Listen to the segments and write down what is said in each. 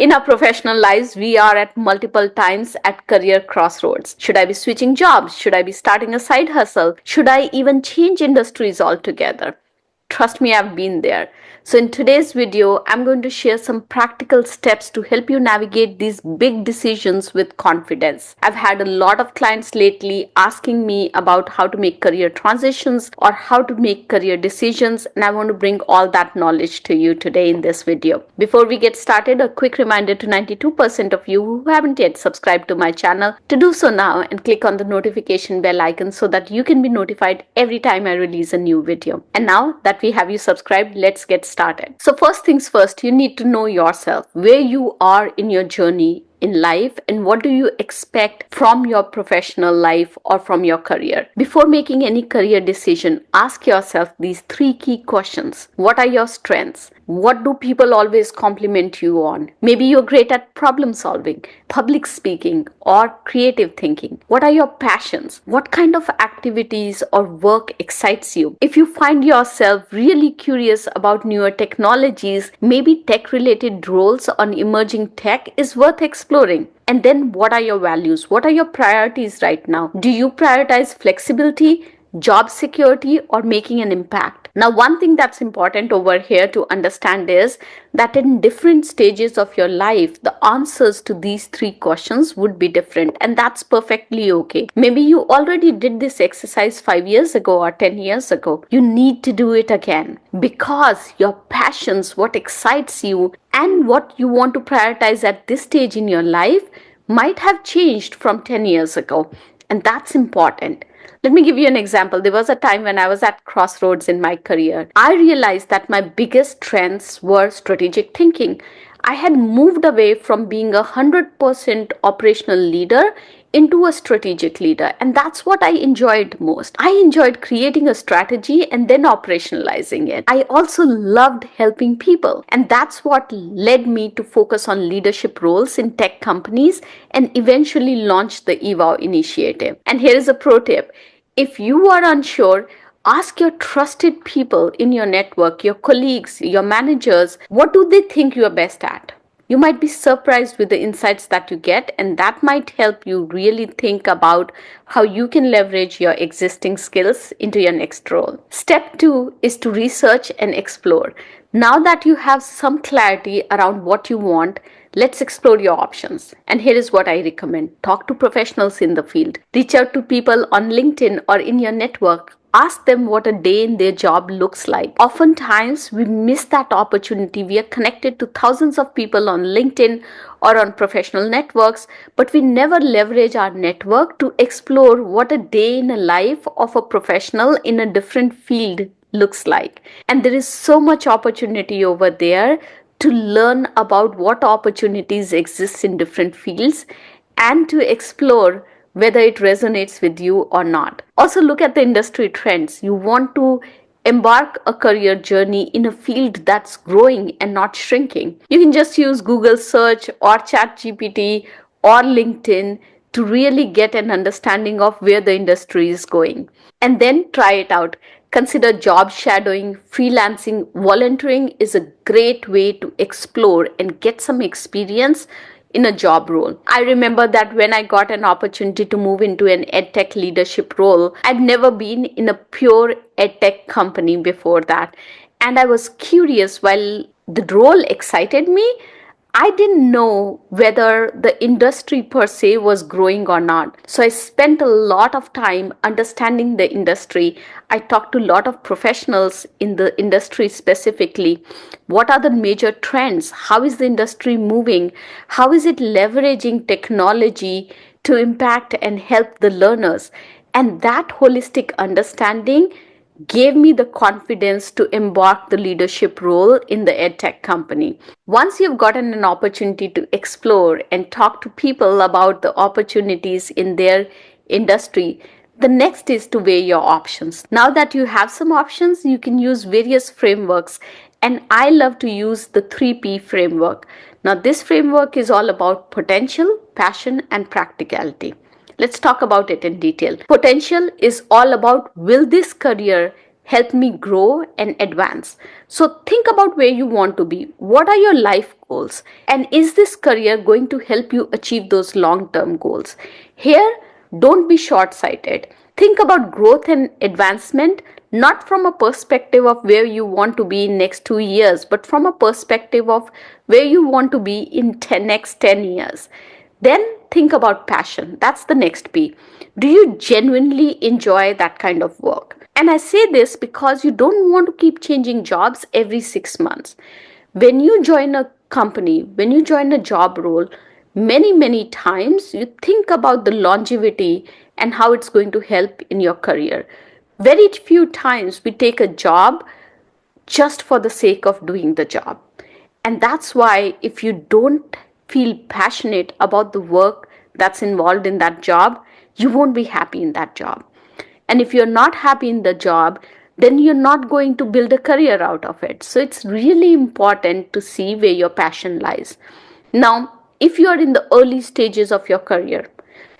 In our professional lives, we are at multiple times at career crossroads. Should I be switching jobs? Should I be starting a side hustle? Should I even change industries altogether? Trust me, I've been there. So in today's video, I'm going to share some practical steps to help you navigate these big decisions with confidence. I've had a lot of clients lately asking me about how to make career transitions or how to make career decisions, and I want to bring all that knowledge to you today in this video. Before we get started, a quick reminder to 92% of you who haven't yet subscribed to my channel to do so now and click on the notification bell icon so that you can be notified every time I release a new video. And now that we have you subscribed, let's get started. So first things first, you need to know yourself, where you are in your journey in life and what do you expect from your professional life or from your career. Before making any career decision, ask yourself these three key questions. What are your strengths? What do people always compliment you on? Maybe you're great at problem solving, public speaking, or creative thinking. What are your passions? What kind of activities or work excites you? If you find yourself really curious about newer technologies, maybe tech-related roles on emerging tech is worth exploring. And then what are your values? What are your priorities right now? Do you prioritize flexibility, job security, or making an impact? Now, one thing that's important over here to understand is that in different stages of your life, the answers to these three questions would be different, and that's perfectly okay. Maybe you already did this exercise 5 years ago or 10 years ago. You need to do it again because your passions, what excites you, and what you want to prioritize at this stage in your life might have changed from 10 years ago, and that's important. Let me give you an example. There was a time when I was at crossroads in my career. I realized that my biggest strengths were strategic thinking. I had moved away from being a 100% operational leader into a strategic leader, and that's what I enjoyed most. I enjoyed creating a strategy and then operationalizing it. I also loved helping people, and that's what led me to focus on leadership roles in tech companies and eventually launch the EVOW initiative. And here is a pro tip. If you are unsure, ask your trusted people in your network, your colleagues, your managers, what do they think you are best at? You might be surprised with the insights that you get, and that might help you really think about how you can leverage your existing skills into your next role. Step 2 is to research and explore. Now that you have some clarity around what you want, let's explore your options. And here is what I recommend. Talk to professionals in the field. Reach out to people on LinkedIn or in your network. Ask them what a day in their job looks like. Oftentimes, we miss that opportunity. We are connected to thousands of people on LinkedIn or on professional networks, but we never leverage our network to explore what a day in a life of a professional in a different field looks like. And there is so much opportunity over there to learn about what opportunities exist in different fields and to explore whether it resonates with you or not. Also, look at the industry trends. You want to embark a career journey in a field that's growing and not shrinking. You can just use Google search or ChatGPT or LinkedIn to really get an understanding of where the industry is going. And then try it out. Consider job shadowing, freelancing, volunteering is a great way to explore and get some experience in a job role. I remember that when I got an opportunity to move into an edtech leadership role, I'd never been in a pure edtech company before that. And I was curious, while the role excited me, I didn't know whether the industry per se was growing or not. So I spent a lot of time understanding the industry. I talked to a lot of professionals in the industry specifically. What are the major trends? How is the industry moving? How is it leveraging technology to impact and help the learners? And that holistic understanding gave me the confidence to embark the leadership role in the edtech company. Once you've gotten an opportunity to explore and talk to people about the opportunities in their industry, the next is to weigh your options. Now that you have some options, you can use various frameworks, and I love to use the 3P framework. Now, this framework is all about potential, passion, and practicality. Let's talk about it in detail. Potential is all about, will this career help me grow and advance? So think about where you want to be. What are your life goals? And is this career going to help you achieve those long term goals? Here, don't be short sighted. Think about growth and advancement not from a perspective of where you want to be in next 2 years, but from a perspective of where you want to be in next 10 years. Then think about passion. That's the next P. Do you genuinely enjoy that kind of work? And I say this because you don't want to keep changing jobs every 6 months. When you join a company, when you join a job role, many times you think about the longevity and how it's going to help in your career. Very few times we take a job just for the sake of doing the job. And that's why if you don't feel passionate about the work that's involved in that job, you won't be happy in that job. And if you're not happy in the job, then you're not going to build a career out of it. So it's really important to see where your passion lies. Now, if you are in the early stages of your career,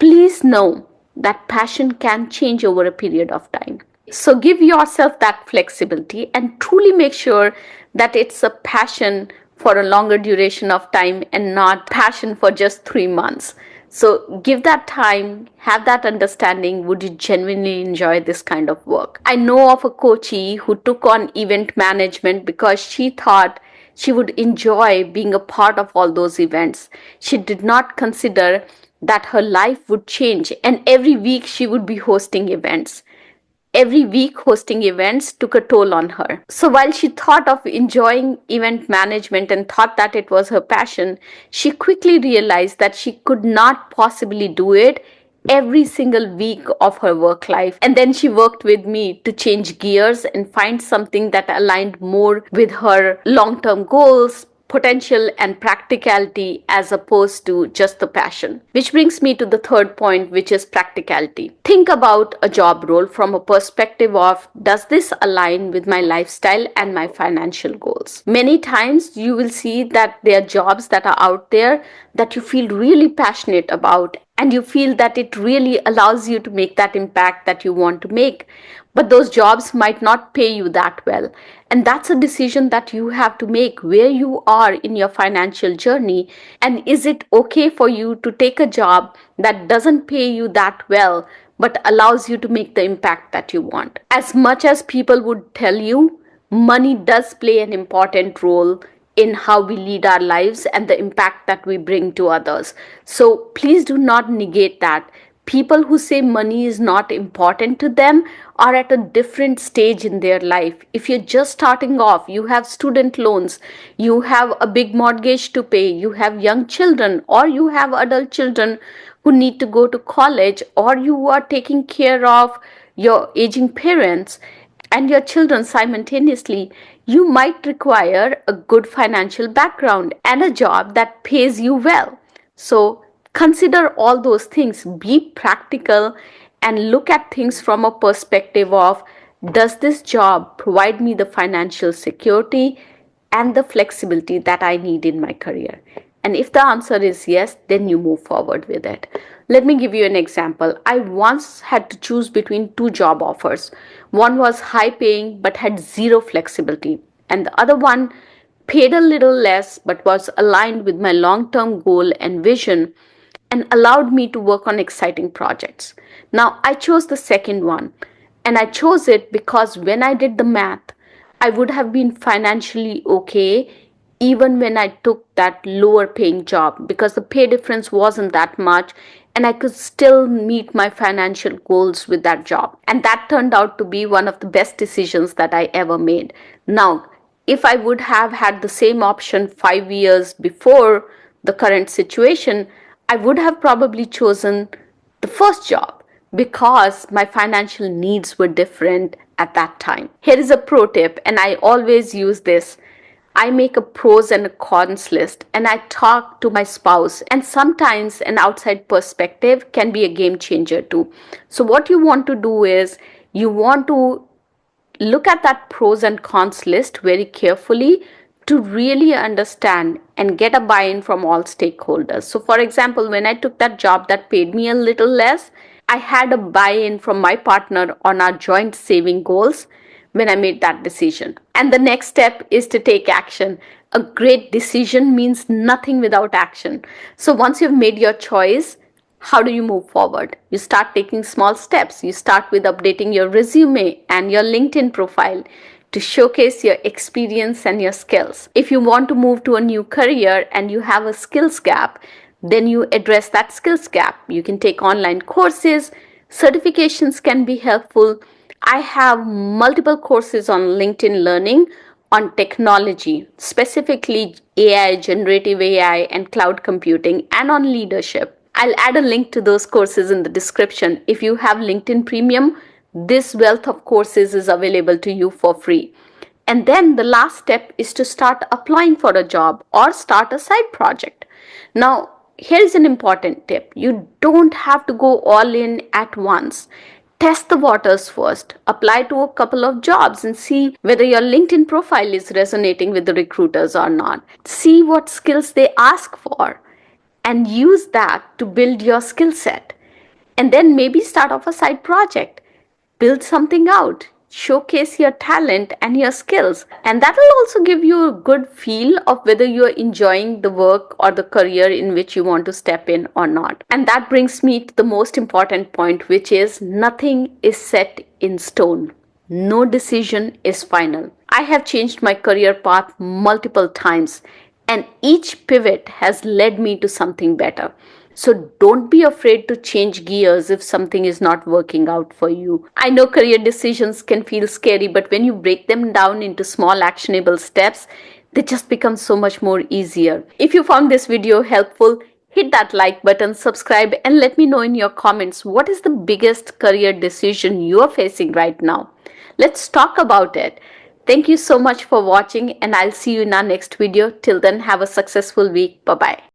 please know that passion can change over a period of time. So give yourself that flexibility and truly make sure that it's a passion for a longer duration of time and not passion for just 3 months. So give that time, have that understanding. Would you genuinely enjoy this kind of work? I know of a coachee who took on event management because she thought she would enjoy being a part of all those events. She did not consider that her life would change and every week she would be hosting events. Every week hosting events took a toll on her. So while she thought of enjoying event management and thought that it was her passion, she quickly realized that she could not possibly do it every single week of her work life. And then she worked with me to change gears and find something that aligned more with her long-term goals, potential and practicality as opposed to just the passion. Which brings me to the third point, which is practicality. Think about a job role from a perspective of, does this align with my lifestyle and my financial goals? Many times you will see that there are jobs that are out there that you feel really passionate about and you feel that it really allows you to make that impact that you want to make. But those jobs might not pay you that well. And that's a decision that you have to make where you are in your financial journey. And is it okay for you to take a job that doesn't pay you that well, but allows you to make the impact that you want? As much as people would tell you, money does play an important role in how we lead our lives and the impact that we bring to others. So please do not negate that. People who say money is not important to them are at a different stage in their life. If you're just starting off, you have student loans, you have a big mortgage to pay, you have young children, or you have adult children who need to go to college, or you are taking care of your aging parents and your children simultaneously, you might require a good financial background and a job that pays you well. So consider all those things, be practical, and look at things from a perspective of, does this job provide me the financial security and the flexibility that I need in my career? And if the answer is yes, then you move forward with it. Let me give you an example. I once had to choose between two job offers. One was high paying but had zero flexibility, and the other one paid a little less but was aligned with my long term goal and vision and allowed me to work on exciting projects. Now, I chose the second one, and I chose it because when I did the math, I would have been financially okay even when I took that lower paying job because the pay difference wasn't that much and I could still meet my financial goals with that job. And that turned out to be one of the best decisions that I ever made. Now, if I would have had the same option 5 years before the current situation, I would have probably chosen the first job because my financial needs were different at that time. Here is a pro tip, and I always use this. I make a pros and a cons list and I talk to my spouse, and sometimes an outside perspective can be a game changer too. So what you want to do is you want to look at that pros and cons list very carefully to really understand and get a buy-in from all stakeholders. So for example, when I took that job that paid me a little less, I had a buy-in from my partner on our joint saving goals. when I made that decision. And the next step is to take action. A great decision means nothing without action. So once you've made your choice, how do you move forward? You start taking small steps. You start with updating your resume and your LinkedIn profile to showcase your experience and your skills. If you want to move to a new career and you have a skills gap, then you address that skills gap. You can take online courses, certifications can be helpful. I have multiple courses on LinkedIn Learning on technology, specifically AI, generative AI, and cloud computing, and on leadership. I'll add a link to those courses in the description. If you have LinkedIn Premium, this wealth of courses is available to you for free. And then the last step is to start applying for a job or start a side project. Now, here's an important tip. You don't have to go all in at once. Test the waters first. Apply to a couple of jobs and see whether your LinkedIn profile is resonating with the recruiters or not. See what skills they ask for and use that to build your skill set. And then maybe start off a side project, build something out, showcase your talent and your skills. And that will also give you a good feel of whether you're enjoying the work or the career in which you want to step in or not. And that brings me to the most important point, which is nothing is set in stone. No decision is final. I have changed my career path multiple times, and each pivot has led me to something better. So don't be afraid to change gears if something is not working out for you. I know career decisions can feel scary, but when you break them down into small actionable steps, they just become so much more easier. If you found this video helpful, hit that like button, subscribe, and let me know in your comments what is the biggest career decision you are facing right now. Let's talk about it. Thank you so much for watching, and I'll see you in our next video. Till then, have a successful week. Bye bye.